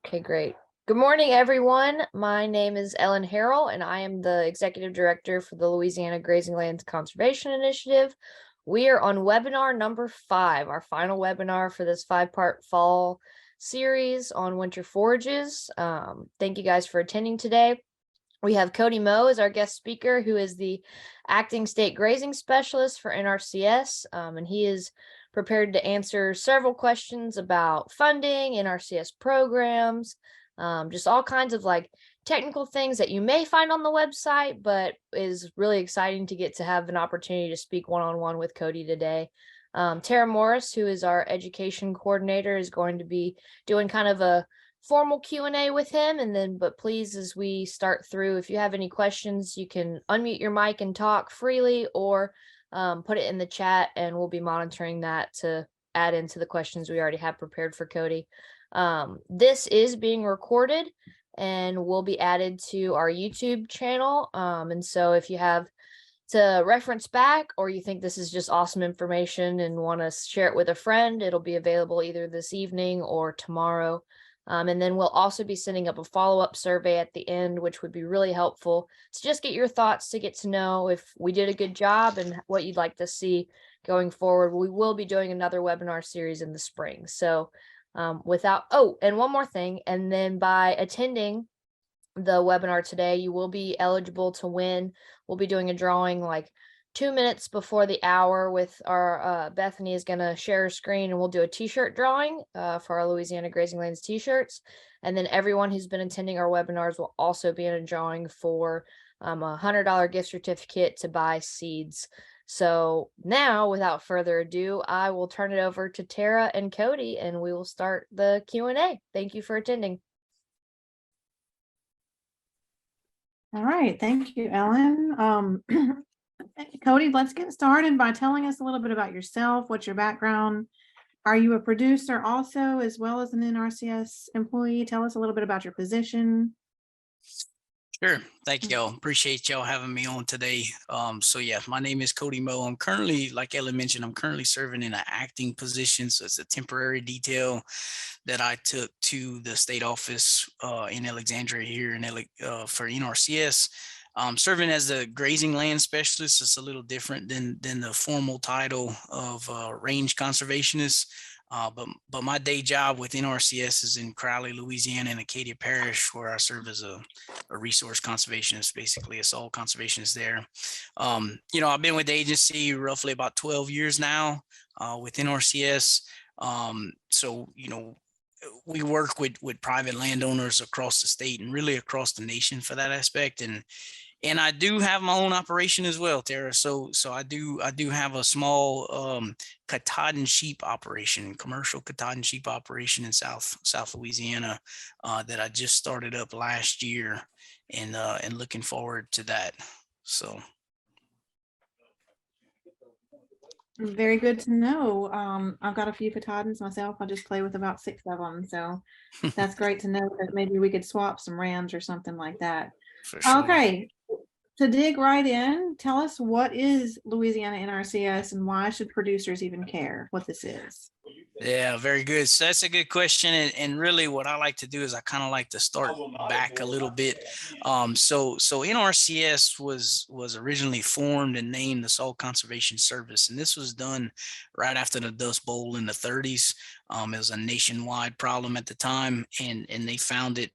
Okay, great. Good morning, everyone. My name is Ellen Harrell, and I am the Executive Director for the Louisiana Grazing Lands Conservation Initiative. We are on webinar number 5, our final webinar for this 5-part fall series on winter forages. Thank you guys for attending today. We have Kody Meaux as our guest speaker, who is the Acting State Grazing Specialist for NRCS, and he is prepared to answer several questions about funding, NRCS programs, just all kinds of technical things that you may find on the website, but is really exciting to get to have an opportunity to speak one-on-one with Kody today. Tara Morris, who is our education coordinator, is going to be doing kind of a formal Q&A with him, but please, as we start through, if you have any questions, you can unmute your mic and talk freely, or put it in the chat, and we'll be monitoring that to add into the questions we already have prepared for Kody. This is being recorded and will be added to our YouTube channel. And so if you have to reference back, or you think this is just awesome information and want to share it with a friend, it'll be available either this evening or tomorrow. And then we'll also be sending up a follow-up survey at the end, which would be really helpful to just get your thoughts, to get to know if we did a good job and what you'd like to see going forward. We will be doing another webinar series in the spring. So and one more thing, and then by attending the webinar today, you will be eligible to win. We'll be doing a drawing 2 minutes before the hour with our Bethany is going to share her screen, and we'll do a t-shirt drawing for our Louisiana Grazing Lands t-shirts. And then everyone who's been attending our webinars will also be in a drawing for a $100 gift certificate to buy seeds. So now, without further ado, I will turn it over to Tara and Kody, and we will start the Q&A. Thank you for attending. All right, thank you, Ellen. Kody, let's get started by telling us a little bit about yourself. What's your background? Are you a producer also, as well as an NRCS employee? Tell us a little bit about your position. Sure. Thank y'all. Appreciate y'all having me on today. So yeah, my name is Kody Meaux. I'm currently, like Ellen mentioned, I'm currently serving in an acting position. So it's a temporary detail that I took to the state office in Alexandria here for NRCS. Serving as the grazing land specialist. It's a little different than the formal title of range conservationist. But my day job with NRCS is in Crowley, Louisiana, in Acadia Parish, where I serve as a resource conservationist, basically a soil conservationist there. I've been with the agency roughly about 12 years now with NRCS. So we work with private landowners across the state and really across the nation for that aspect. And I do have my own operation as well, Tara. So I do have a small Katahdin sheep operation, commercial Katahdin sheep operation in South Louisiana that I just started up last year, and looking forward to that. So Very good to know. I've got a few Katahdins myself. I just play with about 6 of them. So that's great to know that maybe we could swap some rams or something like that. for sure. Okay, to dig right in, tell us, what is Louisiana NRCS and why should producers even care what this is? Yeah, very good. So that's a good question. And really what I like to do is I kind of like to start back a little bit. So NRCS was originally formed and named the Soil Conservation Service. And this was done right after the Dust Bowl in the 30s. It was a nationwide problem at the time, and they found it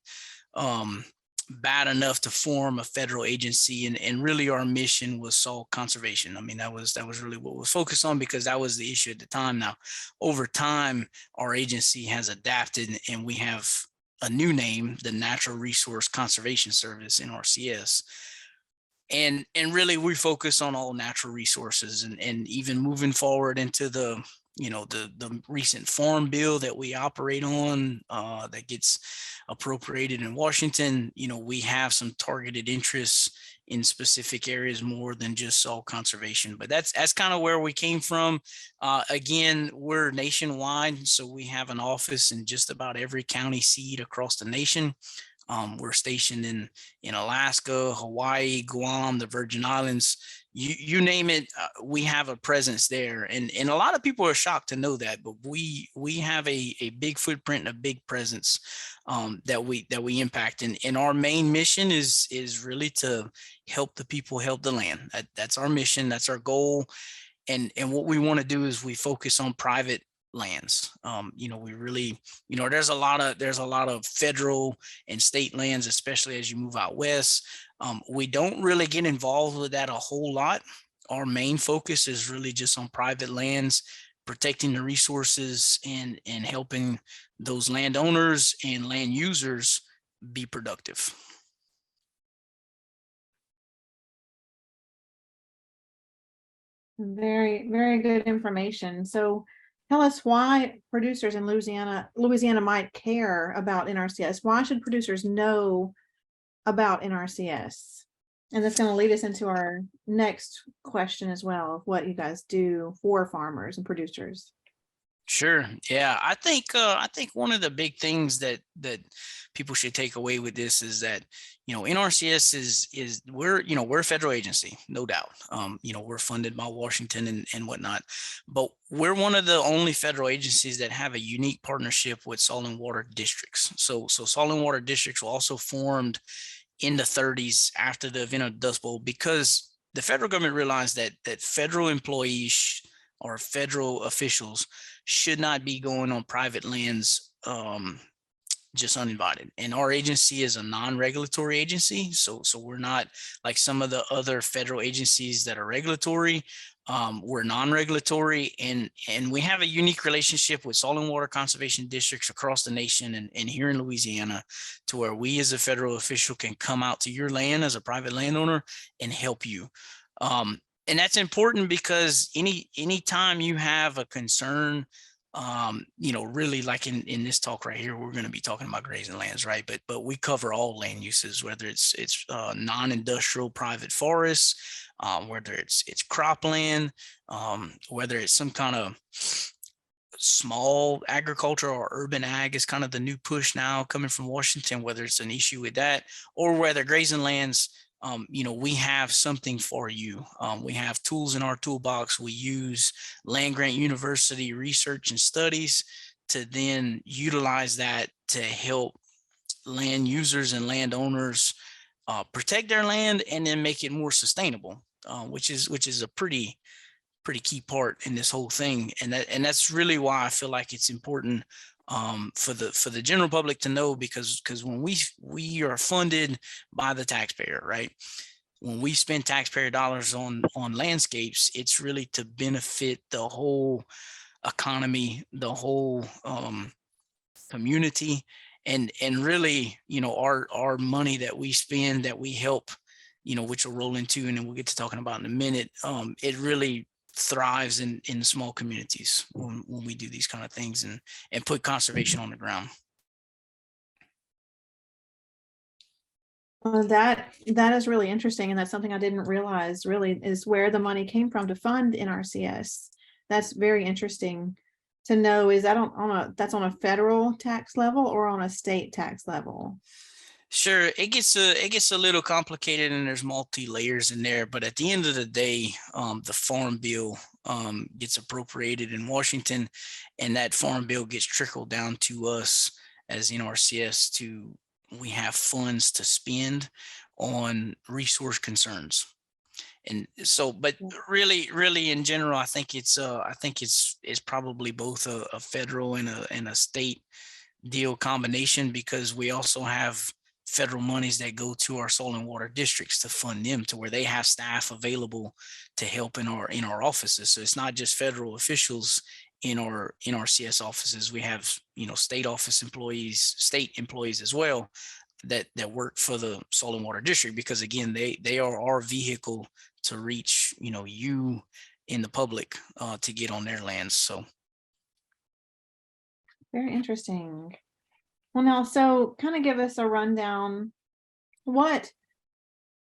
bad enough to form a federal agency, and really our mission was soil conservation. I mean, that was really what we're focused on, because that was the issue at the time. Now, over time, our agency has adapted, and we have a new name, the Natural Resource Conservation Service, NRCS. And really we focus on all natural resources, and even moving forward into the recent farm bill that we operate on that gets appropriated in Washington. We have some targeted interests in specific areas more than just soil conservation, but that's kind of where we came from. Again, we're nationwide, so we have an office in just about every county seat across the nation. We're stationed in Alaska, Hawaii, Guam, the Virgin Islands, you name it, we have a presence there, and a lot of people are shocked to know that, but we have a big footprint and a big presence that we impact, and our main mission is really to help the people help the land. That's our mission, that's our goal, and what we want to do is we focus on private lands. We really, there's a lot of federal and state lands, especially as you move out west. We don't really get involved with that a whole lot. Our main focus is really just on private lands, protecting the resources and helping those landowners and land users be productive. Very, very good information. So tell us why producers in Louisiana might care about NRCS. Why should producers know about NRCS? And that's going to lead us into our next question as well, of what you guys do for farmers and producers. Sure. Yeah. I think one of the big things that people should take away with this is that, NRCS is we're a federal agency, no doubt. We're funded by Washington and whatnot, but we're one of the only federal agencies that have a unique partnership with salt and water districts. So salt and water districts were also formed in the 30s after the event of Dust Bowl, because the federal government realized that federal employees or federal officials should not be going on private lands just uninvited. And our agency is a non-regulatory agency, so we're not like some of the other federal agencies that are regulatory. We're non-regulatory, and we have a unique relationship with salt and water conservation districts across the nation and here in Louisiana, to where we as a federal official can come out to your land as a private landowner and help you. And that's important because anytime you have a concern, really, like in this talk right here, we're going to be talking about grazing lands, right? But we cover all land uses, whether it's non-industrial private forests, whether it's cropland, whether it's some kind of small agriculture or urban ag is kind of the new push now coming from Washington, whether it's an issue with that or whether grazing lands, we have something for you. We have tools in our toolbox. We use land grant university research and studies to then utilize that to help land users and landowners protect their land and then make it more sustainable, which is a pretty key part in this whole thing. And that's really why I feel like it's important for the general public to know, because when we are funded by the taxpayer, right? When we spend taxpayer dollars on landscapes, it's really to benefit the whole economy, the whole community, and really, our money that we spend, that we help, which will roll into, and then we'll get to talking about in a minute. It really thrives in small communities when we do these kind of things and put conservation on the ground. That is really interesting, and that's something I didn't realize really is where the money came from to fund NRCS. That's very interesting to know. Is that that's on a federal tax level or on a state tax level? Sure, it gets a little complicated, and there's multi layers in there. But at the end of the day, the farm bill gets appropriated in Washington, and that farm bill gets trickled down to us as NRCS. We have funds to spend on resource concerns, and so. But really, in general, I think it's probably both a federal and a state deal combination, because we also have federal monies that go to our soil and water districts to fund them, to where they have staff available to help in our offices. So it's not just federal officials in our NRCS offices. We have state employees as well that work for the soil and water district, because again, they are our vehicle to reach you in the public to get on their lands. So very interesting. Well, now, so kind of give us a rundown. What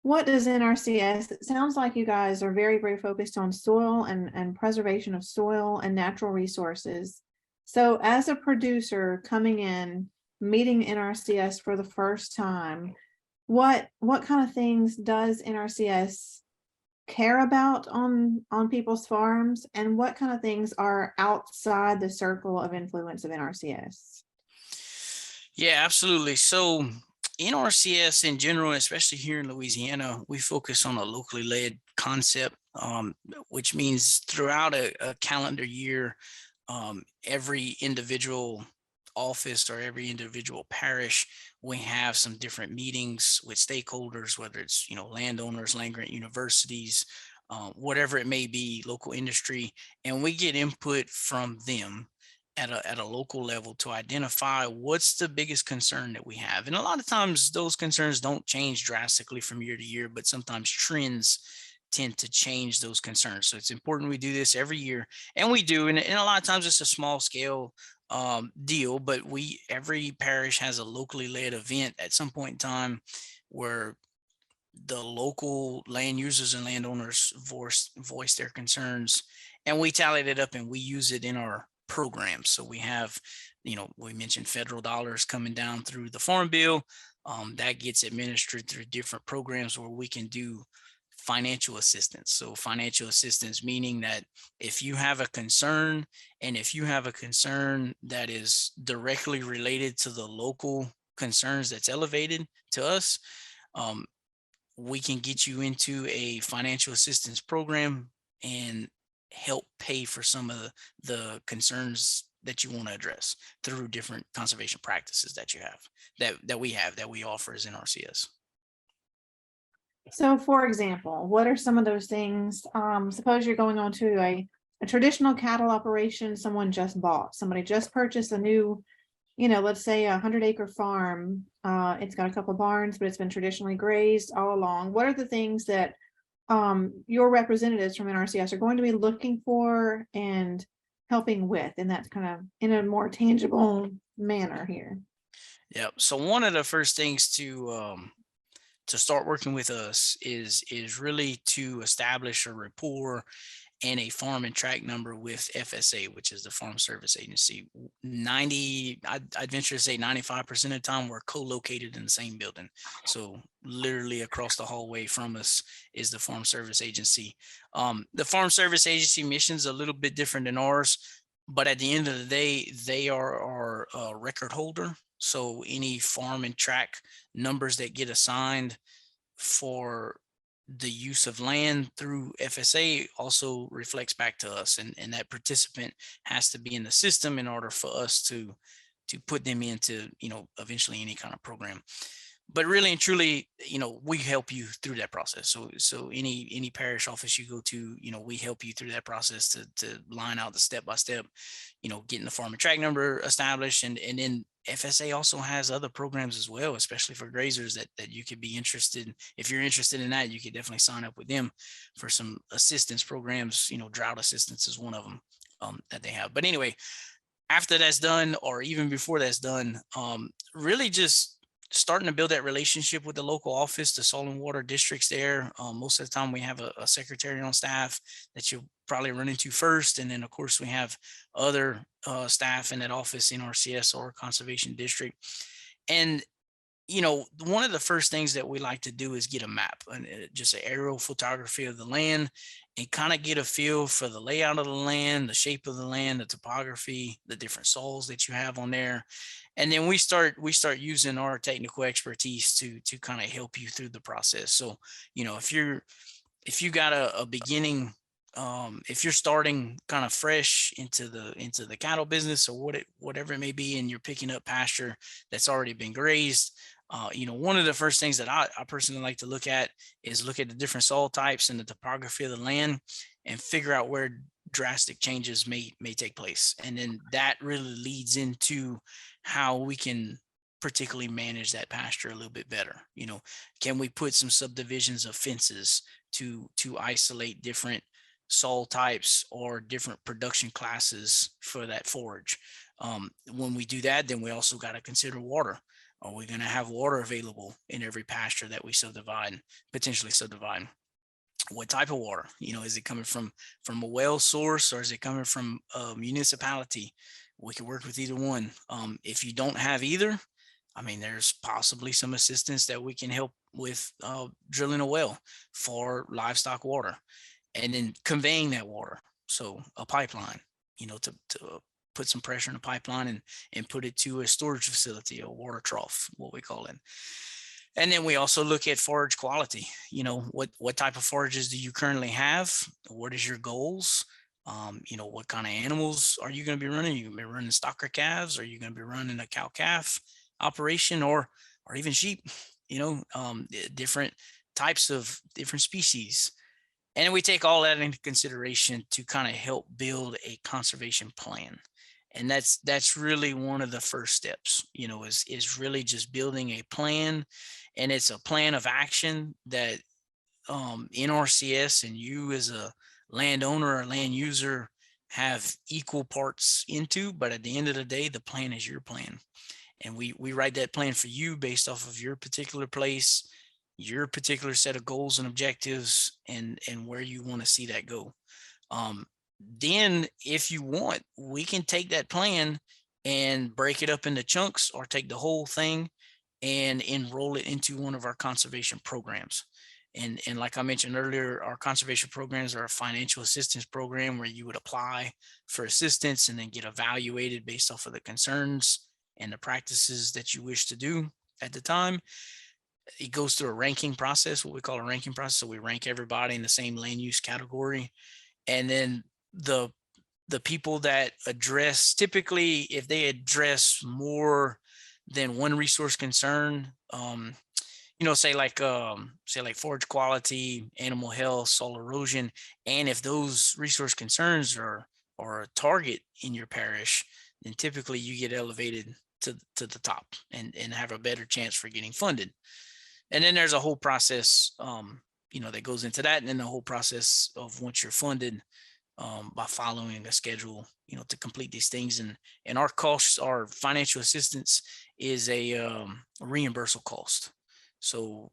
does NRCS? It sounds like you guys are very, very focused on soil and preservation of soil and natural resources. So as a producer coming in, meeting NRCS for the first time, what kind of things does NRCS care about on people's farms, and what kind of things are outside the circle of influence of NRCS? Yeah, absolutely. So NRCS in general, especially here in Louisiana, we focus on a locally led concept, which means throughout a calendar year, every individual office or every individual parish, we have some different meetings with stakeholders, whether it's, landowners, land grant universities, whatever it may be, local industry, and we get input from them at a local level to identify what's the biggest concern that we have. And a lot of times those concerns don't change drastically from year to year, but sometimes trends tend to change those concerns. So it's important we do this every year, and we do. And a lot of times it's a small scale deal, but every parish has a locally led event at some point in time where the local land users and landowners voice their concerns, and we tallied it up and we use it in our program. So we have, we mentioned federal dollars coming down through the farm bill, that gets administered through different programs where we can do financial assistance. So financial assistance meaning that if you have a concern, and if you have a concern that is directly related to the local concerns that's elevated to us, um, we can get you into a financial assistance program and help pay for some of the concerns that you want to address through different conservation practices that you have, that we offer as NRCS. So for example, what are some of those things? Suppose you're going on to a traditional cattle operation someone just bought. Somebody just purchased a new, let's say 100-acre farm. It's got a couple of barns, but it's been traditionally grazed all along. What are the things that your representatives from NRCS are going to be looking for and helping with, and that's kind of in a more tangible manner here? Yeah. So one of the first things to start working with us is really to establish a rapport and a farm and track number with FSA, which is the Farm Service Agency. I'd venture to say 95% of the time we're co-located in the same building. So literally across the hallway from us is the Farm Service Agency. The Farm Service Agency mission is a little bit different than ours, but at the end of the day, they are our record holder. So any farm and track numbers that get assigned for the use of land through FSA also reflects back to us, and that participant has to be in the system in order for us to put them into, eventually any kind of program. But really and truly, we help you through that process. So any parish office you go to, we help you through that process to line out the step by step, getting the farm and track number established. And then FSA also has other programs as well, especially for grazers that you could be interested in. If you're interested in that, you could definitely sign up with them for some assistance programs. Drought assistance is one of them that they have. But anyway, after that's done, or even before that's done, really just starting to build that relationship with the local office, the soil and water districts there. Most of the time we have a secretary on staff that you'll probably run into first. And then of course we have other staff in that office, NRCS or conservation district. And one of the first things that we like to do is get a map, and just an aerial photography of the land, and kind of get a feel for the layout of the land, the shape of the land, the topography, the different soils that you have on there. And then we start using our technical expertise to kind of help you through the process. So, if you got a beginning, if you're starting kind of fresh into the cattle business, or whatever it may be, and you're picking up pasture that's already been grazed, one of the first things that I personally like to look at is look at the different soil types and the topography of the land, and figure out where drastic changes may take place. And then that really leads into how we can particularly manage that pasture a little bit better. Can we put some subdivisions of fences to isolate different soil types or different production classes for that forage? When we do that, then we also got to consider water. Are we going to have water available in every pasture that we potentially subdivide? What type of water? Is it coming from a well source, or is it coming from a municipality? We can work with either one. If you don't have either, I mean, there's possibly some assistance that we can help with drilling a well for livestock water and then conveying that water. So a pipeline, to put some pressure in a pipeline and put it to a storage facility, a water trough, what we call it. And then we also look at forage quality. What type of forages do you currently have? What is your goals? What kind of animals are you going to be running? You going to be running stocker calves? Are you going to be running a cow calf operation or even sheep? Different types of different species. And we take all that into consideration to kind of help build a conservation plan. And that's really one of the first steps, is really just building a plan. And it's a plan of action that NRCS and you as a landowner or land user have equal parts into. But at the end of the day, the plan is your plan. And we write that plan for you based off of your particular place, your particular set of goals and objectives, and where you want to see that go. Then if you want, we can take that plan and break it up into chunks or take the whole thing and enroll it into one of our conservation programs. And like I mentioned earlier, our conservation programs are a financial assistance program where you would apply for assistance and then get evaluated based off of the concerns and the practices that you wish to do at the time. It goes through a ranking process, what we call a ranking process. So we rank everybody in the same land use category. And then the people that address, typically if they address more than one resource concern, say like forage quality, animal health, soil erosion, and if those resource concerns are a target in your parish, then typically you get elevated to the top and have a better chance for getting funded. And then there's a whole process, that goes into that. And then the whole process of once you're funded, by following a schedule, to complete these things. And our costs, our financial assistance is a reimbursable cost. So,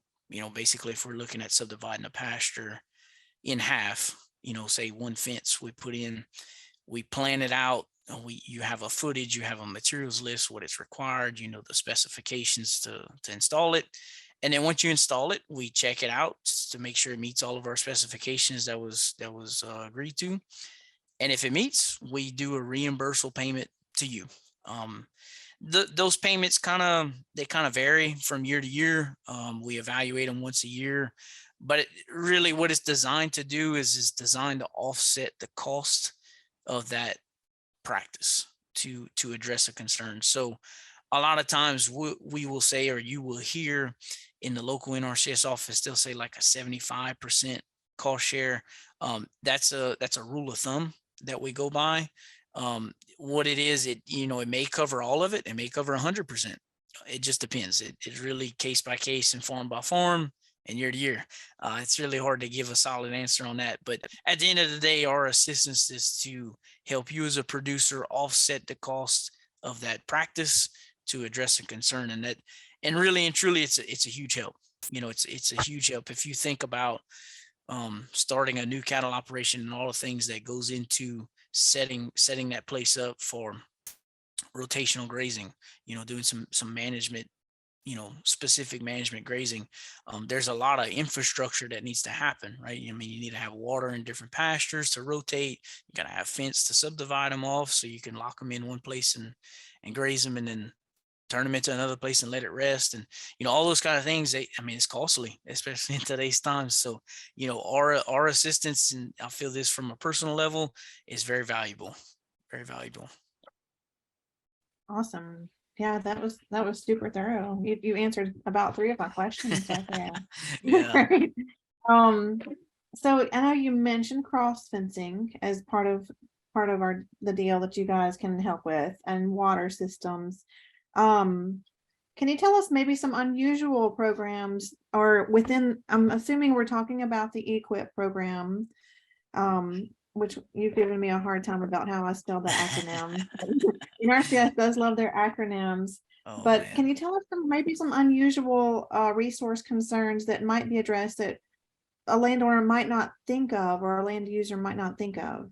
basically if we're looking at subdividing a pasture in half, say one fence we put in, we plan it out. You have a footage, you have a materials list, what it's required, the specifications to install it. And then once you install it, we check it out to make sure it meets all of our specifications that was agreed to. And if it meets, we do a reimbursable payment to you. Those payments kind of vary from year to year. We evaluate them once a year, but really what it's designed to do is designed to offset the cost of that practice to address a concern. So a lot of times we will say, or you will hear in the local NRCS office, they'll say like a 75% cost share. That's a rule of thumb that we go by. What it is, it may cover all of it. It may cover 100%. It just depends. It's really case by case and farm by farm and year to year. It's really hard to give a solid answer on that. But at the end of the day, our assistance is to help you as a producer offset the cost of that practice to address a concern. And really and truly, it's a huge help. It's a huge help if you think about starting a new cattle operation and all the things that goes into setting that place up for rotational grazing, doing some management, specific management grazing. There's a lot of infrastructure that needs to happen, right? I mean, you need to have water in different pastures to rotate. You got to have fence to subdivide them off so you can lock them in one place and graze them and then turn them into another place and let it rest. And, all those kind of things, it's costly, especially in today's times. So, our assistance, and I feel this from a personal level, is very valuable, very valuable. Awesome. Yeah, that was super thorough. You answered about 3 of my questions right there. Yeah. Great. So I know you mentioned cross fencing as part of the deal that you guys can help with, and water systems. Can you tell us maybe some unusual programs or within, I'm assuming we're talking about the EQIP program, which you've given me a hard time about how I spell the acronym. NRCS does love their acronyms, but man. Can you tell us maybe some unusual resource concerns that might be addressed that a landowner might not think of or a land user might not think of?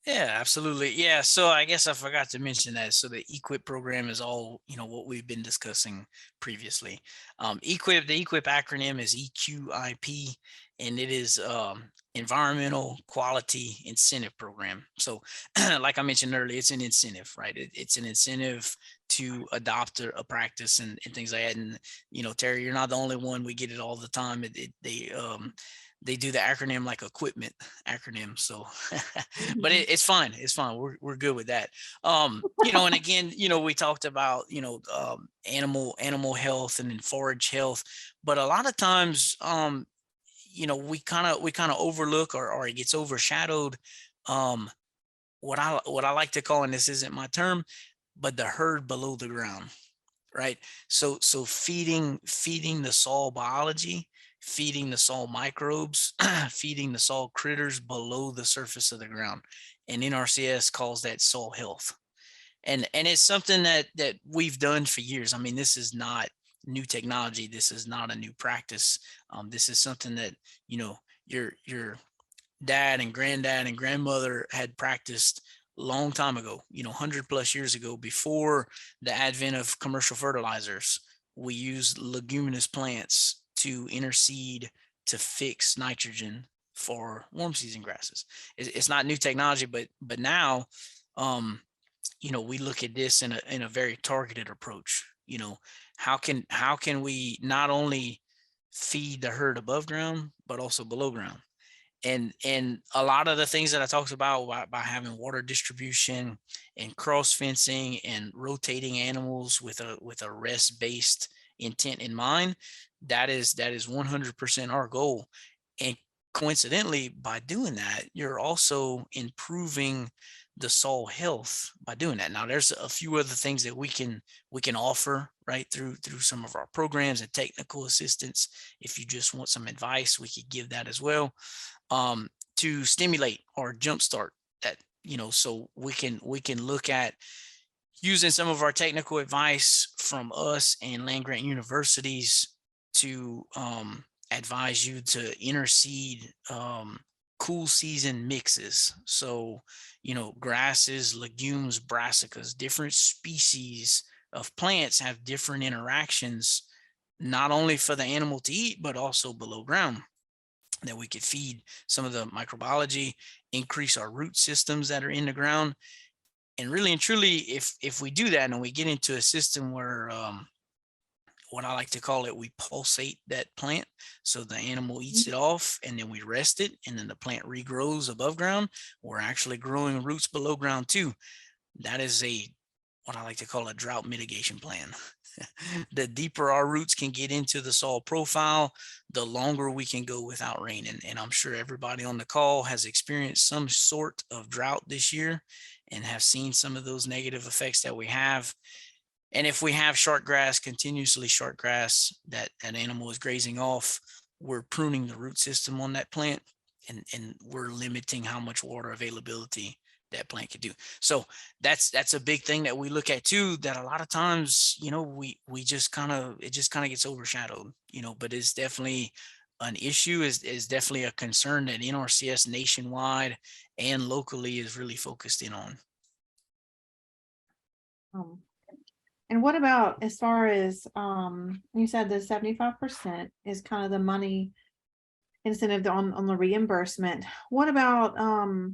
Yeah, absolutely. Yeah. So I guess I forgot to mention that. So the EQIP program is all, what we've been discussing previously. EQIP, the EQIP acronym is EQIP, and it is Environmental Quality Incentive Program. So like I mentioned earlier, it's an incentive, right? It's an incentive to adopt a practice and things like that. And, Terry, you're not the only one. We get it all the time. They do the acronym like equipment acronym. So, but Mhm. it's fine. It's fine. We're good with that. And again, we talked about, animal health and then forage health, but a lot of times, we kind of overlook or it gets overshadowed. Um, what I like to call, and this isn't my term, but the herd below the ground, right? So feeding the soil biology, feeding the soil microbes, feeding the soil critters below the surface of the ground. And NRCS calls that soil health. And it's something that we've done for years. I mean, this is not new technology. This is not a new practice. This is something that, your dad and granddad and grandmother had practiced long time ago, 100 plus years ago, before the advent of commercial fertilizers. We used leguminous plants to interseed to fix nitrogen for warm season grasses. It's not new technology, but now, um, we look at this in a very targeted approach. How can we not only feed the herd above ground but also below ground? And a lot of the things that I talked about by having water distribution and cross fencing and rotating animals with a rest based intent in mind, that is 100% our goal. And coincidentally, by doing that, you're also improving the soil health by doing that. Now, there's a few other things that we can offer, right, through some of our programs and technical assistance. If you just want some advice, we could give that as well, to stimulate or jumpstart that. So we can look at using some of our technical advice from us and land grant universities to advise you to interseed cool season mixes. So, grasses, legumes, brassicas, different species of plants have different interactions, not only for the animal to eat, but also below ground, that we could feed some of the microbiology, increase our root systems that are in the ground. And really and truly, if we do that and we get into a system where, what I like to call it, we pulsate that plant. So the animal eats it off and then we rest it and then the plant regrows above ground. We're actually growing roots below ground too. That is what I like to call a drought mitigation plan. The deeper our roots can get into the soil profile, the longer we can go without rain. And I'm sure everybody on the call has experienced some sort of drought this year and have seen some of those negative effects that we have. And if we have short grass, continuously short grass that an animal is grazing off, we're pruning the root system on that plant, and we're limiting how much water availability that plant could do. So that's a big thing that we look at too, that a lot of times, we just it just kind of gets overshadowed, but it's definitely an issue, is definitely a concern that NRCS nationwide and locally is really focused in on. Um, And what about as far as, you said the 75% is kind of the money incentive on the reimbursement. What about, are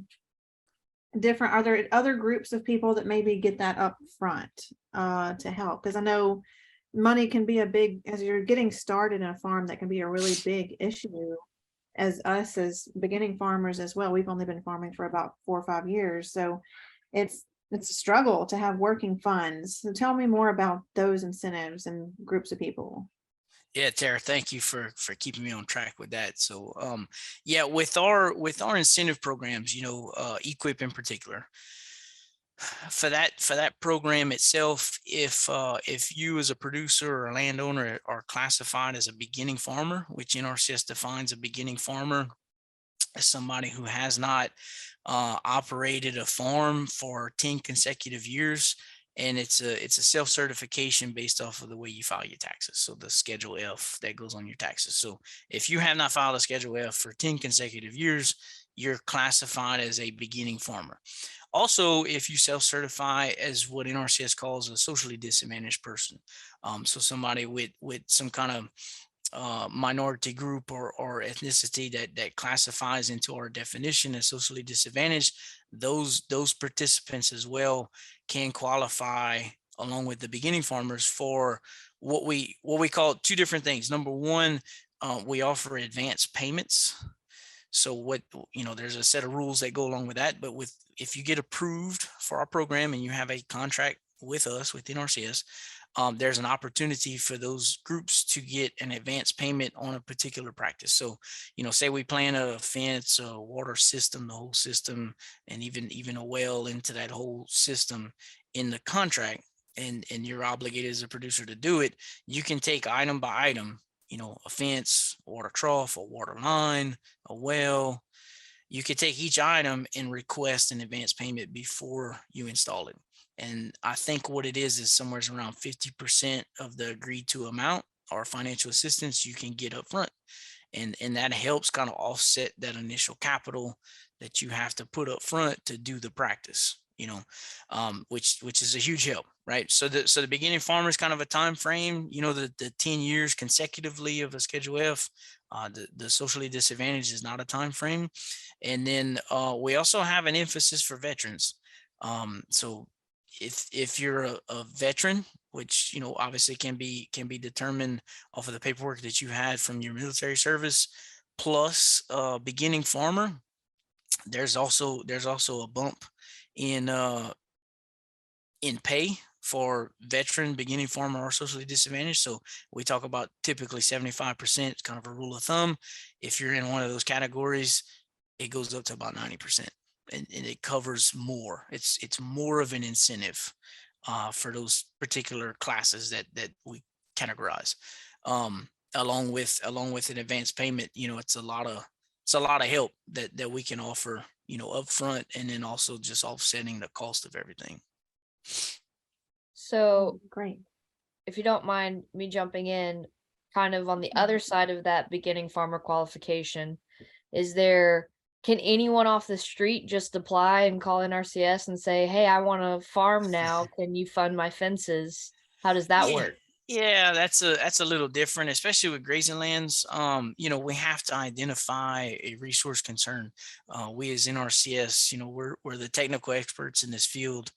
there other groups of people that maybe get that up front, to help? Because I know money can be a big, as you're getting started in a farm, that can be a really big issue. As us as beginning farmers as well, we've only been farming for about 4 or 5 years, so it's a struggle to have working funds. So tell me more about those incentives and groups of people. Yeah, Tara, thank you for keeping me on track with that. So, yeah, with our incentive programs, EQIP in particular, for that program itself, if you as a producer or landowner are classified as a beginning farmer, which NRCS defines a beginning farmer as somebody who has not operated a farm for 10 consecutive years, and it's a self-certification based off of the way you file your taxes. So the Schedule F that goes on your taxes. So if you have not filed a Schedule F for 10 consecutive years, you're classified as a beginning farmer. Also, if you self-certify as what NRCS calls a socially disadvantaged person, so somebody with some kind of minority group or ethnicity that classifies into our definition as socially disadvantaged, those participants as well can qualify along with the beginning farmers for what we call two different things. Number one, we offer advanced payments. So what, there's a set of rules that go along with that, but if you get approved for our program and you have a contract with us with NRCS, there's an opportunity for those groups to get an advance payment on a particular practice. So, say we plan a fence, a water system, the whole system, and even a well into that whole system in the contract, and you're obligated as a producer to do it. You can take item by item, a fence, water trough, a water line, a well. You could take each item and request an advance payment before you install it. And I think what it is somewhere around 50% of the agreed to amount or financial assistance you can get up front. And that helps kind of offset that initial capital that you have to put up front to do the practice, which is a huge help, right? So the beginning farmer is kind of a time frame, the 10 years consecutively of a Schedule F. The socially disadvantaged is not a time frame. And then we also have an emphasis for veterans. So if you're a veteran, which obviously can be determined off of the paperwork that you had from your military service, plus beginning farmer, there's also a bump in pay for veteran, beginning farmer, or socially disadvantaged. So we talk about typically 75%, kind of a rule of thumb. If you're in one of those categories, it goes up to about 90%. And it covers more. It's more of an incentive for those particular classes that we categorize. Along with an advance payment, it's a lot of help that we can offer, upfront, and then also just offsetting the cost of everything. So Great. if you don't mind me jumping in, kind of on the other side of that beginning farmer qualification, can anyone off the street just apply and call NRCS and say, hey, I want to farm now. Can you fund my fences? How does that work? Yeah, that's a little different, especially with grazing lands. We have to identify a resource concern. We as NRCS, we're the technical experts in this field,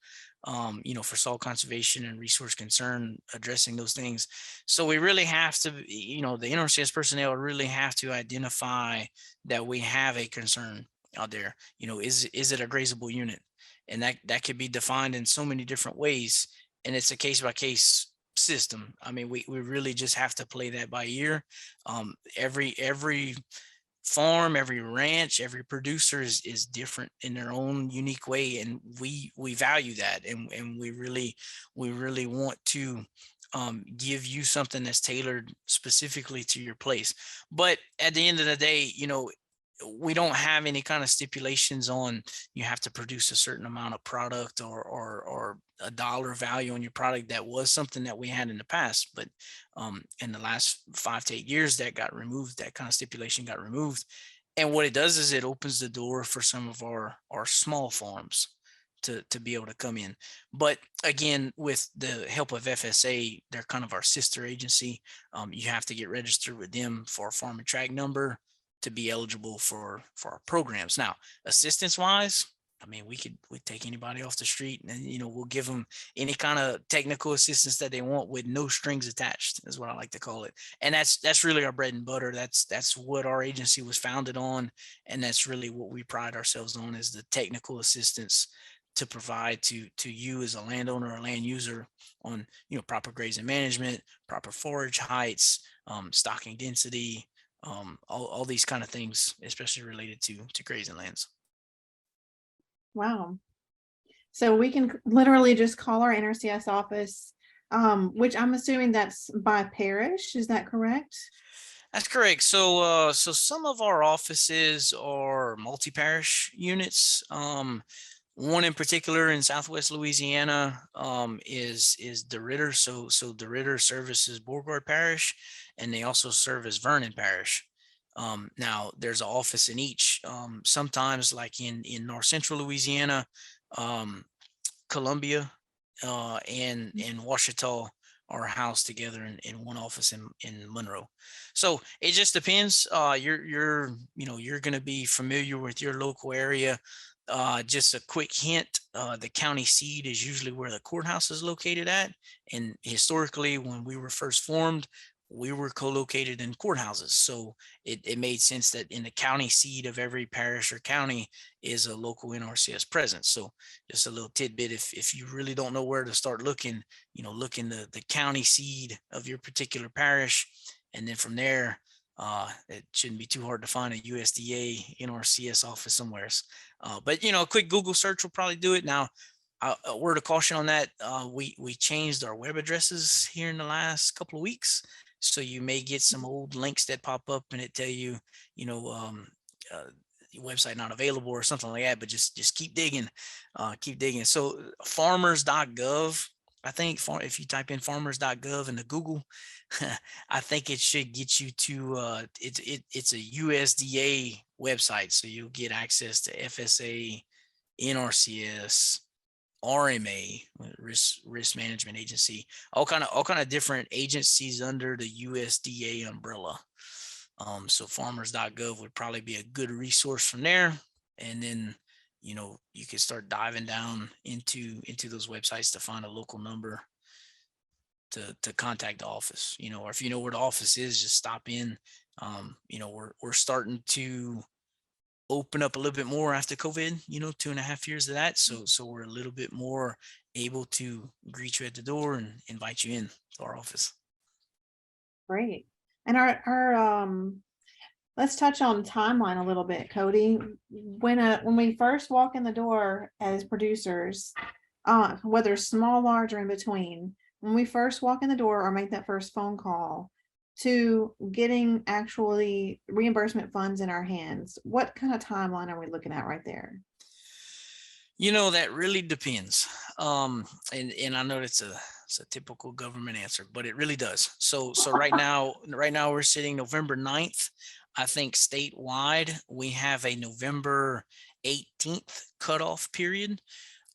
for soil conservation and resource concern, addressing those things. So we really have to, the NRCS personnel really have to identify that we have a concern out there. Is it a grazable unit? And that could be defined in so many different ways. And it's a case by case system. I mean, we really just have to play that by ear. Every farm, every ranch, every producer is different in their own unique way, and we value that, and we really want to give you something that's tailored specifically to your place. But at the end of the day, we don't have any kind of stipulations on you have to produce a certain amount of product or a dollar value on your product. That was something that we had in the past, but in the last 5 to 8 years that got removed. That kind of stipulation got removed. And what it does is it opens the door for some of our small farms to be able to come in. But again, with the help of FSA, they're kind of our sister agency. You have to get registered with them for a farm and track number to be eligible for our programs. Now, assistance wise, I mean, we'd take anybody off the street, and we'll give them any kind of technical assistance that they want with no strings attached, is what I like to call it. And that's really our bread and butter. That's what our agency was founded on, and that's really what we pride ourselves on, is the technical assistance to provide to you as a landowner or land user on proper grazing management, proper forage heights, stocking density, all these kind of things, especially related to grazing lands. Wow. So we can literally just call our NRCS office, which I'm assuming that's by parish. Is that correct? That's correct. So some of our offices are multi-parish units. One in particular in Southwest Louisiana is DeRidder. So DeRidder services Beauregard Parish, and they also serve as Vernon Parish. Now there's an office in each. Sometimes like in North Central Louisiana, um, Columbia, and Washita are housed together in one office in Monroe. So it just depends. You're going to be familiar with your local area. Just a quick hint, the county seat is usually where the courthouse is located at. And historically, when we were first formed, we were co-located in courthouses. So it made sense that in the county seat of every parish or county is a local NRCS presence. So just a little tidbit, if you really don't know where to start looking, look in the county seat of your particular parish. And then from there, it shouldn't be too hard to find a USDA NRCS office somewhere. But a quick Google search will probably do it. Now, a word of caution on that, we changed our web addresses here in the last couple of weeks. So you may get some old links that pop up and it tell you, your website not available or something like that, but just keep digging, keep digging. So farmers.gov, I think if you type in farmers.gov into Google, I think it should get you to, it's a USDA website. So you'll get access to FSA, NRCS, RMA, risk management agency, all kind of different agencies under the USDA umbrella. So farmers.gov would probably be a good resource from there. And then, you can start diving down into those websites to find a local number to contact the office, or if you know where the office is, just stop in. We're starting to open up a little bit more after COVID, 2.5 years of that. So we're a little bit more able to greet you at the door and invite you in to our office. Great. And our let's touch on timeline a little bit, Kody. When we first walk in the door as producers, whether small, large, or in between, when we first walk in the door or make that first phone call to getting actually reimbursement funds in our hands, what kind of timeline are we looking at right there? That really depends. And I know it's a typical government answer, but it really does. So right now we're sitting November 9th. I think statewide we have a November 18th cutoff period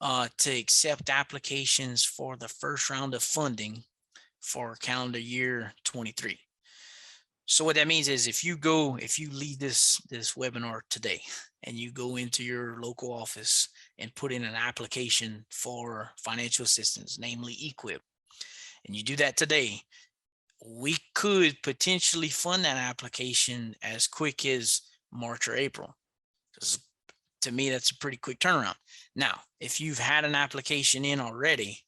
to accept applications for the first round of funding for calendar year 23. So what that means is if you leave this webinar today and you go into your local office and put in an application for financial assistance, namely EQIP, and you do that today, we could potentially fund that application as quick as March or April. Because to me, that's a pretty quick turnaround. Now, if you've had an application in already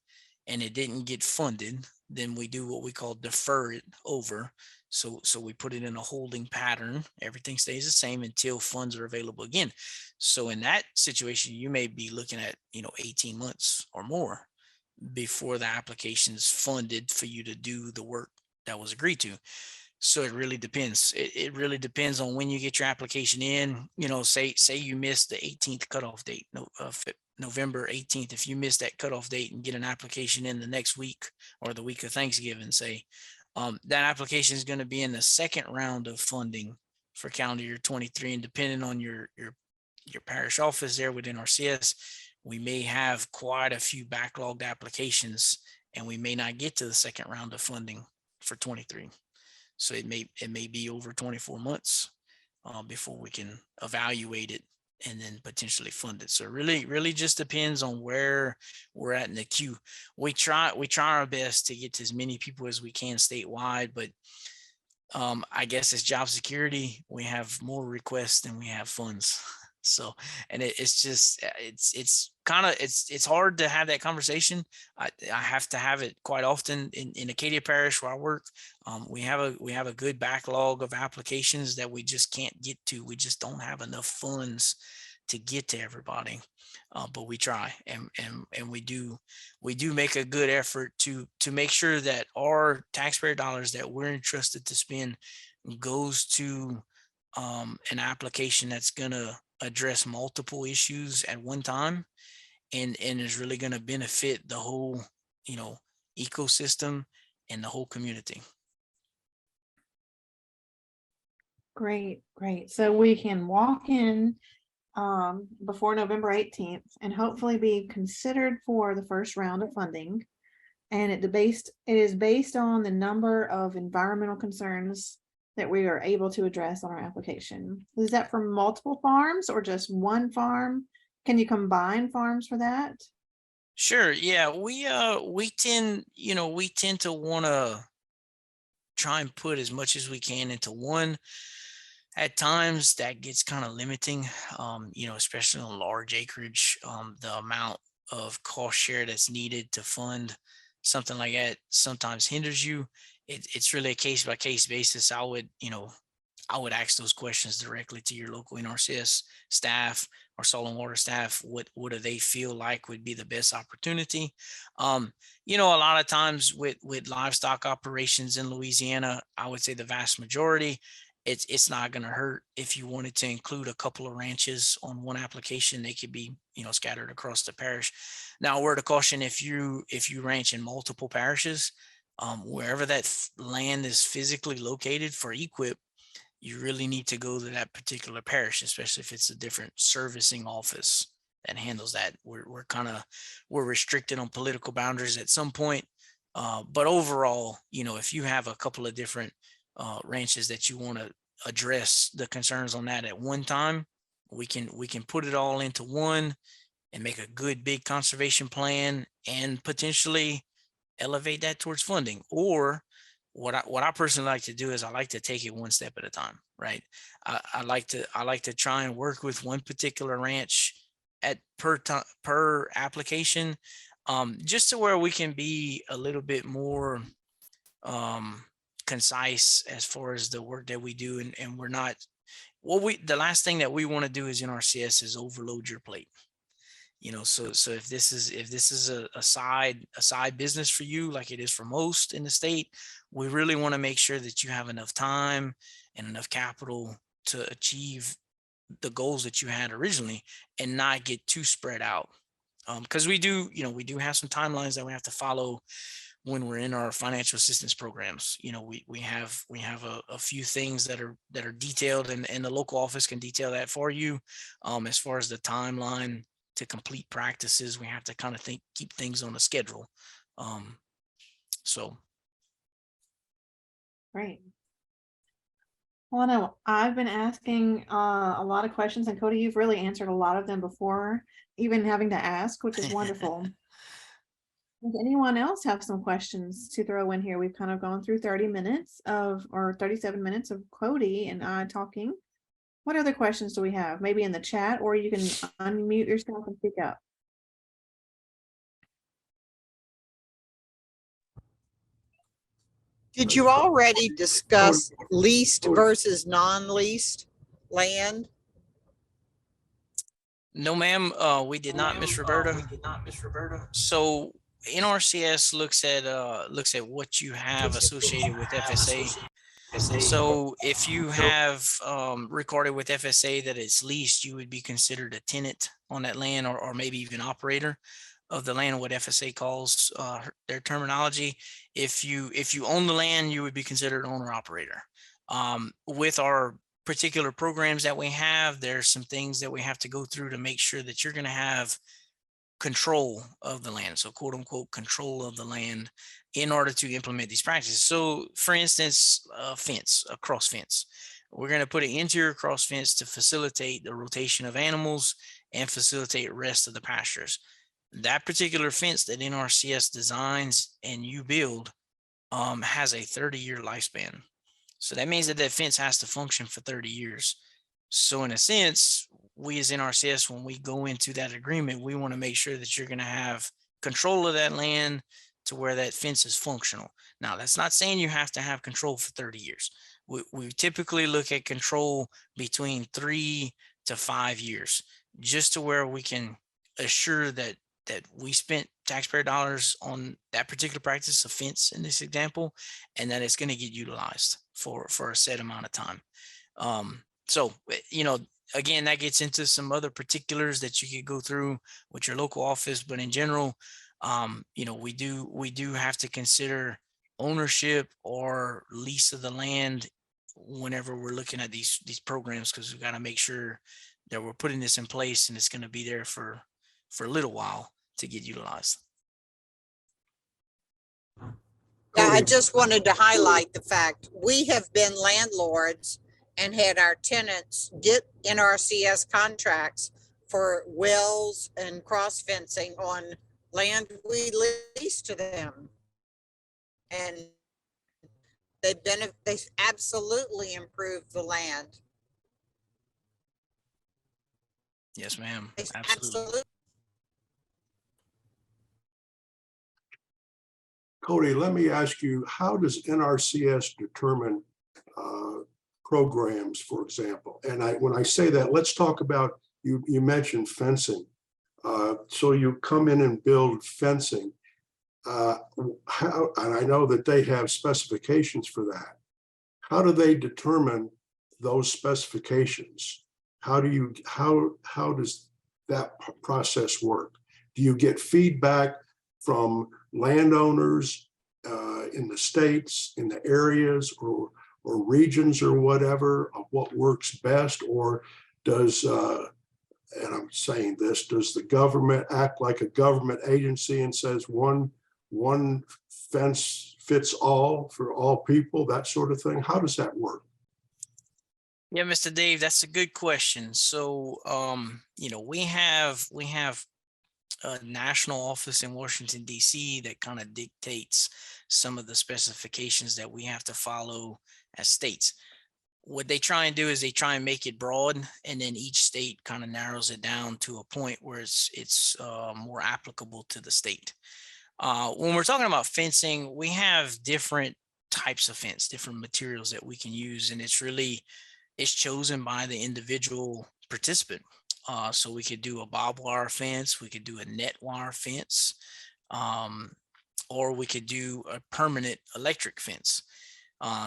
and it didn't get funded, then we do what we call defer it over. So we put it in a holding pattern. Everything stays the same until funds are available again. So in that situation, you may be looking at, 18 months or more before the application is funded for you to do the work that was agreed to. So it really depends. It really depends on when you get your application in. Say you missed the 18th cutoff date, November 18th. If you miss that cutoff date and get an application in the next week or the week of Thanksgiving, say, that application is going to be in the second round of funding for calendar year 23. And depending on your parish office there with NRCS, we may have quite a few backlogged applications and we may not get to the second round of funding for 23. So it may be over 24 months before we can evaluate it and then potentially fund it. So it really just depends on where we're at in the queue. We try our best to get to as many people as we can statewide, but I guess as job security, we have more requests than we have funds. So, and it's just, it's hard to have that conversation. I have to have it quite often in Acadia Parish where I work. We have a good backlog of applications that we just can't get to. We just don't have enough funds to get to everybody. But we try and we do make a good effort to make sure that our taxpayer dollars that we're entrusted to spend goes to an application that's going to address multiple issues at one time and is really going to benefit the whole ecosystem and the whole community. Great, great. So we can walk in before November 18th and hopefully be considered for the first round of funding. And it is based on the number of environmental concerns that we are able to address on our application. Is that for multiple farms or just one farm? Can you combine farms for that? Sure. Yeah, we tend, we tend to want to try and put as much as we can into one. At times that gets kind of limiting, especially on large acreage. The amount of cost share that's needed to fund something like that sometimes hinders you. It's really a case by case basis. I would ask those questions directly to your local NRCS staff or soil and water staff. What do they feel like would be the best opportunity? A lot of times with livestock operations in Louisiana, I would say the vast majority, it's not going to hurt if you wanted to include a couple of ranches on one application. They could be scattered across the parish. Now, a word of caution: if you ranch in multiple parishes, wherever that land is physically located for EQIP, you really need to go to that particular parish, especially if it's a different servicing office that handles that. We're restricted on political boundaries at some point, but overall, if you have a couple of different ranches that you want to address the concerns on that at one time, we can put it all into one and make a good big conservation plan and potentially elevate that towards funding. Or what I personally like to do is I like to take it one step at a time, right? I like to try and work with one particular ranch at per application, just to where we can be a little bit more um concise as far as the work that we do, and we're not, the last thing that we want to do as NRCS is overload your plate. So if this is a side business for you, like it is for most in the state, we really want to make sure that you have enough time and enough capital to achieve the goals that you had originally and not get too spread out. Because we do have some timelines that we have to follow when we're in our financial assistance programs. We have a few things that are detailed, and the local office can detail that for you. As far as the timeline to complete practices, we have to kind of keep things on a schedule. So Great. Well, I know I've been asking a lot of questions, and Kody, you've really answered a lot of them before even having to ask, which is wonderful. Does anyone else have some questions to throw in here? We've kind of gone through 30 minutes or 37 minutes of Kody and I talking. What other questions do we have? Maybe in the chat, or you can unmute yourself and speak up. Did you already discuss leased versus non-leased land? no, ma'am, we did not, Miss Roberta. So NRCS looks at what you have associated with FSA. So if you have recorded with FSA that it's leased, you would be considered a tenant on that land, or maybe even operator of the land, what FSA calls their terminology. If you own the land, you would be considered owner operator. With our particular programs that we have, there's some things that we have to go through to make sure that you're going to have control of the land. So quote unquote control of the land in order to implement these practices. So for instance, a cross fence. We're going to put an interior cross fence to facilitate the rotation of animals and facilitate rest of the pastures. That particular fence that NRCS designs and you build has a 30-year lifespan. So that means that fence has to function for 30 years. So in a sense, we as NRCS, when we go into that agreement, we want to make sure that you're going to have control of that land to where that fence is functional. Now, that's not saying you have to have control for 30 years. We typically look at control between 3 to 5 years, just to where we can assure that we spent taxpayer dollars on that particular practice, a fence in this example, and that it's going to get utilized for a set amount of time. So, again, that gets into some other particulars that you could go through with your local office, but in general, we do have to consider ownership or lease of the land whenever we're looking at these programs, because we got to make sure that we're putting this in place and it's going to be there for a little while to get utilized. Yeah, I just wanted to highlight the fact we have been landlords and had our tenants get NRCS contracts for wells and cross fencing on land we lease to them. And they absolutely improved the land. Yes, ma'am. They Absolutely. Kody, let me ask you, how does NRCS determine programs, for example? And when I say that, let's talk about, you mentioned fencing. So you come in and build fencing. And I know that they have specifications for that. How do they determine those specifications? How does that process work? Do you get feedback from landowners in the states, in the areas or regions or whatever of what works best? Or does, and I'm saying this, does the government act like a government agency and says one fence fits all for all people, that sort of thing? How does that work? Yeah, Mr. Dave, that's a good question. So, we have a national office in Washington, D.C. that kind of dictates some of the specifications that we have to follow as states. What they try and do is they try and make it broad, and then each state kind of narrows it down to a point where it's more applicable to the state. When we're talking about fencing, we have different types of fence, different materials that we can use, and it's chosen by the individual participant. So we could do a barbed wire fence, we could do a net wire fence, or we could do a permanent electric fence.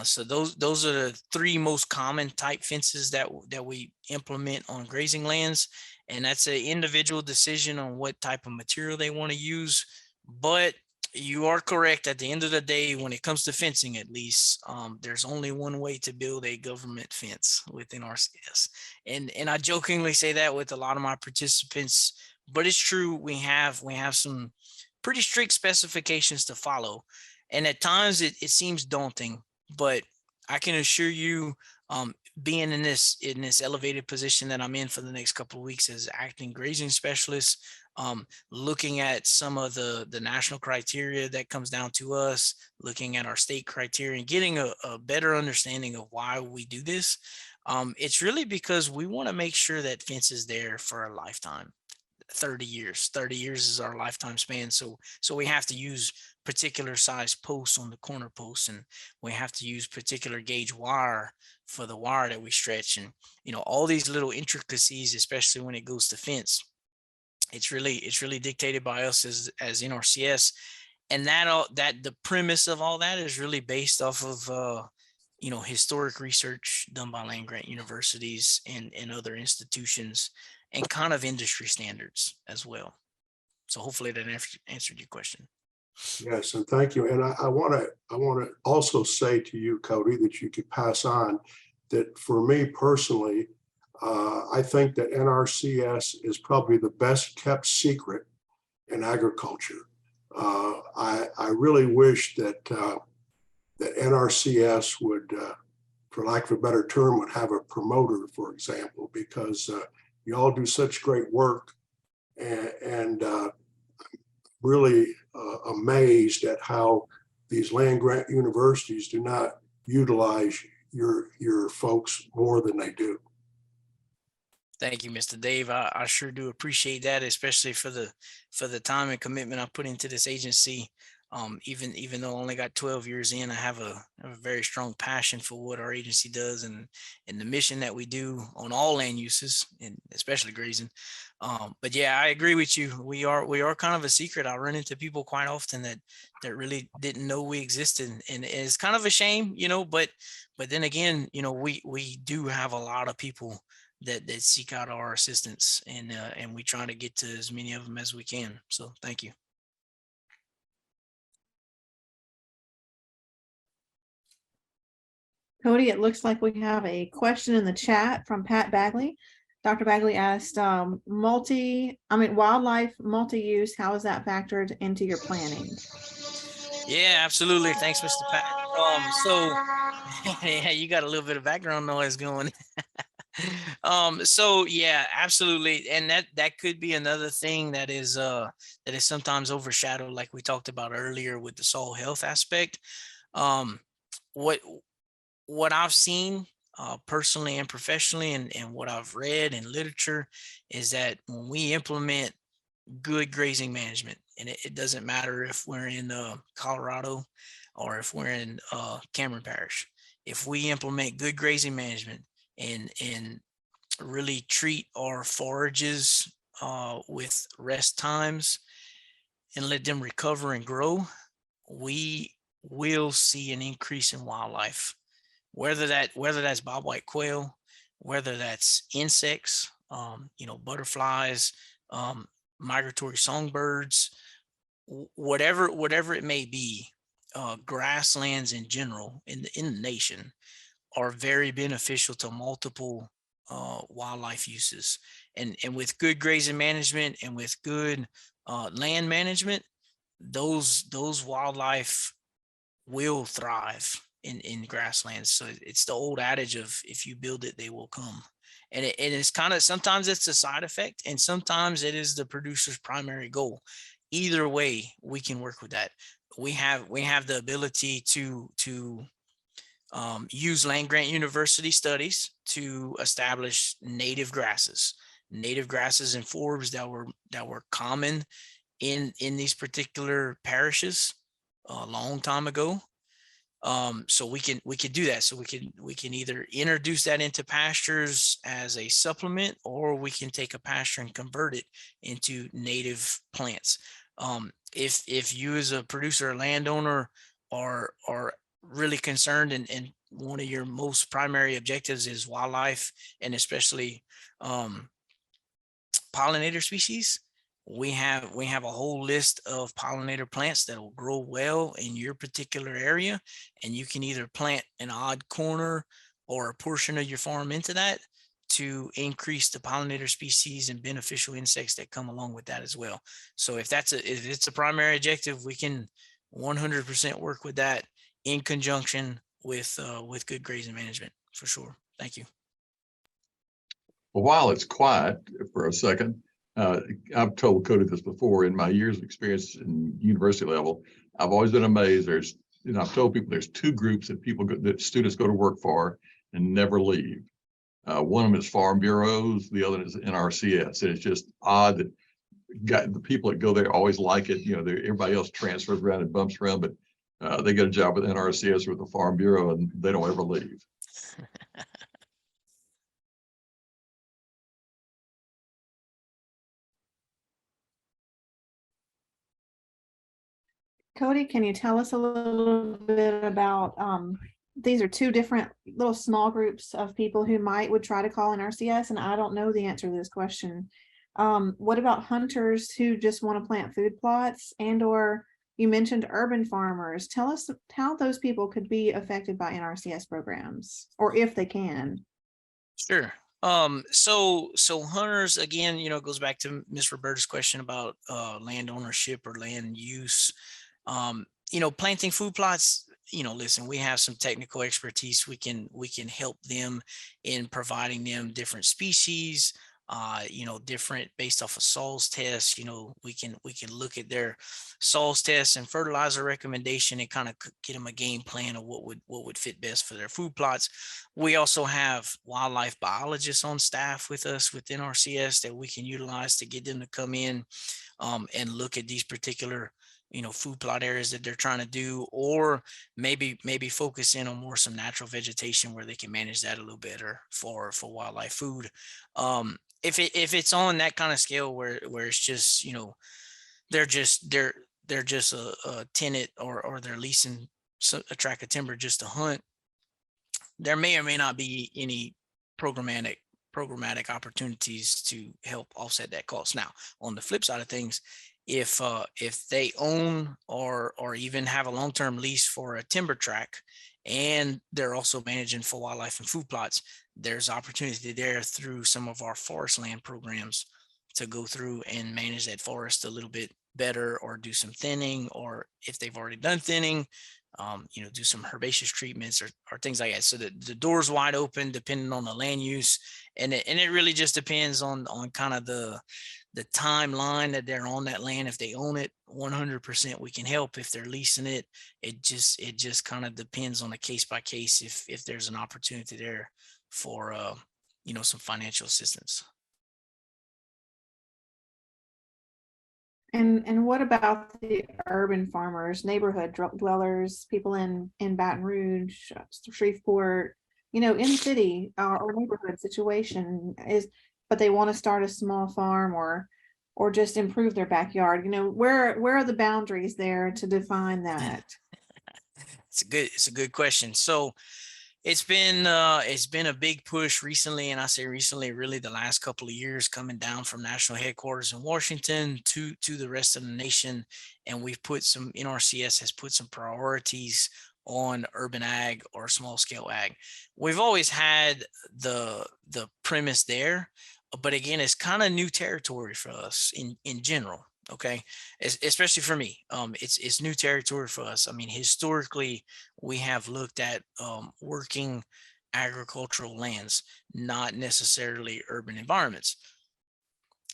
So those are the three most common type fences that we implement on grazing lands, and that's an individual decision on what type of material they want to use. But you are correct. At the end of the day, when it comes to fencing, at least, there's only one way to build a government fence within NRCS. And I jokingly say that with a lot of my participants, but it's true. We have some pretty strict specifications to follow. And at times it seems daunting, but I can assure you, being in this elevated position that I'm in for the next couple of weeks as acting grazing specialist, looking at some of the national criteria that comes down to us, looking at our state criteria and getting a better understanding of why we do this. It's really because we want to make sure that fence is there for a lifetime. 30 years is our lifetime span. So we have to use particular size posts on the corner posts, and we have to use particular gauge wire for the wire that we stretch, and all these little intricacies, especially when it goes to fence. It's really dictated by us as NRCS, and that the premise of all that is really based off of historic research done by land grant universities and other institutions, and kind of industry standards as well. So hopefully that answered your question. Yes, and thank you. And I want to also say to you, Kody, that you could pass on that for me personally, I think that NRCS is probably the best kept secret in agriculture. I really wish that that NRCS would, for lack of a better term, would have a promoter, for example, because you all do such great work, and really amazed at how these land grant universities do not utilize your folks more than they do. Thank you, Mr. Dave. I sure do appreciate that, especially for the time and commitment I put into this agency. Even though I only got 12 years in, I have a very strong passion for what our agency does and the mission that we do on all land uses, and especially grazing. But yeah, I agree with you. We are kind of a secret. I run into people quite often that really didn't know we existed, and it's kind of a shame, but then again, we do have a lot of people that seek out our assistance, and we try to get to as many of them as we can. So thank you. Kody, it looks like we have a question in the chat from Pat Bagley. Dr. Bagley asked, wildlife multi-use, how is that factored into your planning? Yeah, absolutely. Thanks, Mr. Pat. So yeah, you got a little bit of background noise going. So yeah, absolutely. And that could be another thing that is sometimes overshadowed, like we talked about earlier with the soil health aspect. Um, what what I've seen personally and professionally, and what I've read in literature, is that when we implement good grazing management, and it doesn't matter if we're in Colorado or if we're in Cameron Parish, if we implement good grazing management and really treat our forages with rest times and let them recover and grow, we will see an increase in wildlife, whether that's bobwhite quail, whether that's insects, butterflies, um, migratory songbirds, whatever it may be. Grasslands in general in the nation are very beneficial to multiple wildlife uses, and with good grazing management and with good land management, those wildlife will thrive in grasslands. So it's the old adage of, if you build it, they will come. And it's kind of, sometimes it's a side effect and sometimes it is the producer's primary goal. Either way, we can work with that. We have the ability to use land grant university studies to establish native grasses and forbs that were common in these particular parishes a long time ago. So we can do that. So we can either introduce that into pastures as a supplement, or we can take a pasture and convert it into native plants. If you as a producer or landowner are really concerned, and one of your most primary objectives is wildlife, and especially pollinator species, we have a whole list of pollinator plants that will grow well in your particular area, and you can either plant an odd corner or a portion of your farm into that to increase the pollinator species and beneficial insects that come along with that as well. So if it's a primary objective, we can 100% work with that in conjunction with good grazing management, for sure. Thank you. Well, while it's quiet for a second, I've told Kody this before. In my years of experience in university level, I've always been amazed. I've told people there's two groups that students go to work for and never leave. One of them is farm bureaus, the other is NRCS. And it's just odd that the people that go there always like it. Everybody else transfers around and bumps around, but they get a job with NRCS or with the farm bureau and they don't ever leave. Kody, can you tell us a little bit about, these are two different little small groups of people who would try to call NRCS, and I don't know the answer to this question. What about hunters who just want to plant food plots, or you mentioned urban farmers? Tell us how those people could be affected by NRCS programs, or if they can. Sure. So hunters, again, goes back to Ms. Roberta's question about land ownership or land use. Planting food plots, listen, we have some technical expertise. We can help them in providing them different species, different based off of soils tests. We can look at their soils tests and fertilizer recommendation and kind of get them a game plan of what would fit best for their food plots. We also have wildlife biologists on staff with us with NRCS that we can utilize to get them to come in and look at these particular food plot areas that they're trying to do, or maybe focus in on more some natural vegetation where they can manage that a little better for wildlife food. If it's on that kind of scale where it's just they're just a tenant or they're leasing a tract of timber just to hunt, there may or may not be any programmatic opportunities to help offset that cost. Now, on the flip side of things, if they own or even have a long-term lease for a timber tract, and they're also managing for wildlife and food plots, there's opportunity there through some of our forest land programs to go through and manage that forest a little bit better, or do some thinning, or if they've already done thinning, do some herbaceous treatments or things like that. So the door's wide open depending on the land use, and it really just depends on kind of the timeline that they're on that land. If they own it 100%, we can help. If they're leasing it, it just kind of depends on a case by case if there's an opportunity there for some financial assistance. And what about the urban farmers, neighborhood dwellers, people in Baton Rouge, Shreveport, in city or neighborhood situation but they want to start a small farm or just improve their backyard. Where are the boundaries there to define that? It's a good question. So it's been a big push recently, and I say recently, really the last couple of years, coming down from national headquarters in Washington to the rest of the nation. And NRCS has put some priorities on urban ag or small scale ag. We've always had the premise there, but again, it's kind of new territory for us in general. Okay, especially for me, it's new territory for us. I mean, historically, we have looked at working agricultural lands, not necessarily urban environments.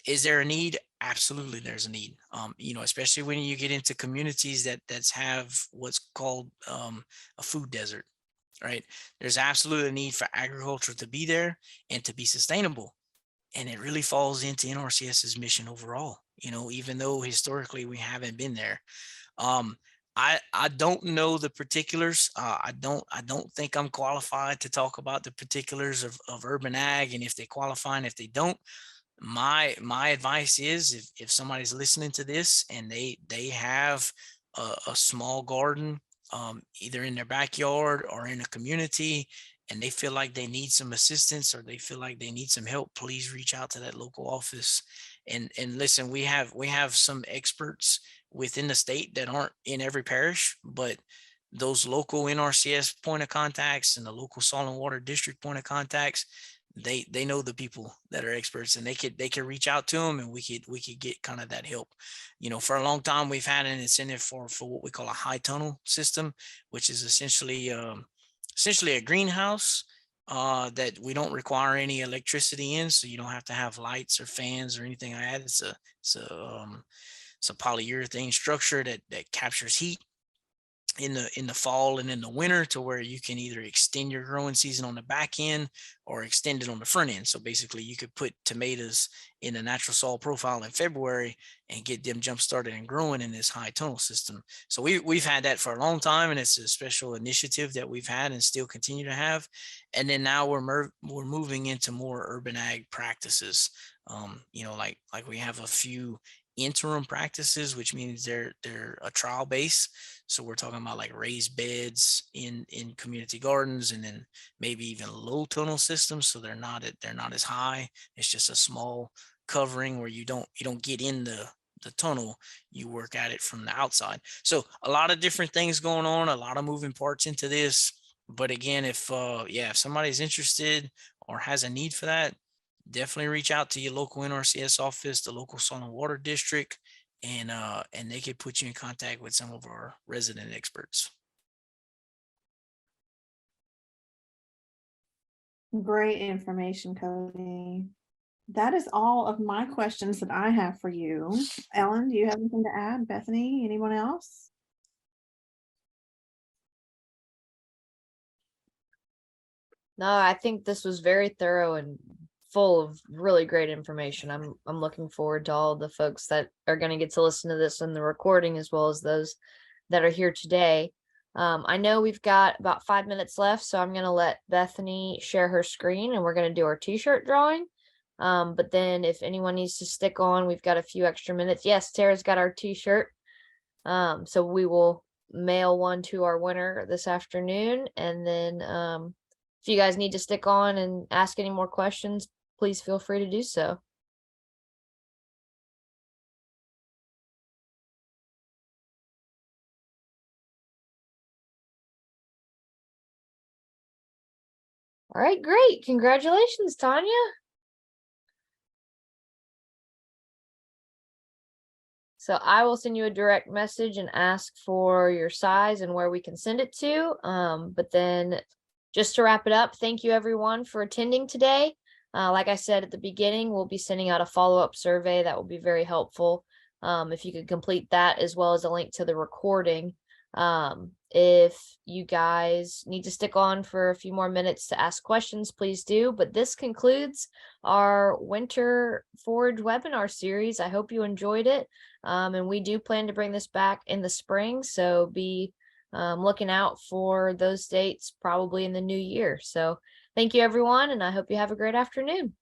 Is there a need? Absolutely, there's a need. Especially when you get into communities that's have what's called a food desert, right? There's absolutely a need for agriculture to be there and to be sustainable. And it really falls into NRCS's mission overall, even though historically we haven't been there. I don't know the particulars. I don't think I'm qualified to talk about the particulars of urban ag, and if they qualify and if they don't. My advice is, if somebody's listening to this and they have a small garden, either in their backyard or in a community, and they feel like they need some assistance or they feel like they need some help, please reach out to that local office. And listen, we have some experts within the state that aren't in every parish, but those local NRCS point of contacts and the local Soil and Water District point of contacts, they know the people that are experts, and they could reach out to them, and we could get kind of that help. For a long time we've had an incentive for what we call a high tunnel system, which is essentially a greenhouse that we don't require any electricity in, so you don't have to have lights or fans or anything like that. It's a polyurethane structure that captures heat in the fall and in the winter, to where you can either extend your growing season on the back end or extend it on the front end. So basically you could put tomatoes in a natural soil profile in February and get them jump started and growing in this high tunnel system. So we've had that for a long time, and it's a special initiative that we've had and still continue to have. And then now we're moving into more urban ag practices. Like we have a few interim practices, which means they're a trial base. So we're talking about like raised beds in community gardens, and then maybe even low tunnel systems, so they're not as high. It's just a small covering where you don't get in the tunnel, you work at it from the outside. So a lot of different things going on, a lot of moving parts into this. But again, if somebody's interested or has a need for that, definitely reach out to your local NRCS office, the local Soil and Water District, and they can put you in contact with some of our resident experts. Great information, Kody. That is all of my questions that I have for you. Ellen, do you have anything to add? Bethany, anyone else? No, I think this was very thorough and full of really great information. I'm looking forward to all the folks that are going to get to listen to this in the recording, as well as those that are here today. I know we've got about 5 minutes left, so I'm going to let Bethany share her screen, and we're going to do our t-shirt drawing. But then if anyone needs to stick on, we've got a few extra minutes. Yes, Tara's got our t-shirt. So we will mail one to our winner this afternoon. And then if you guys need to stick on and ask any more questions, please feel free to do so. All right, great. Congratulations, Tanya. So I will send you a direct message and ask for your size and where we can send it to. But then just to wrap it up, thank you everyone for attending today. Like I said at the beginning, we'll be sending out a follow-up survey that will be very helpful. If you could complete that as well as a link to the recording. If you guys need to stick on for a few more minutes to ask questions, please do. But this concludes our Winter Forge webinar series. I hope you enjoyed it. And we do plan to bring this back in the spring. So be looking out for those dates probably in the new year. So thank you, everyone. And I hope you have a great afternoon.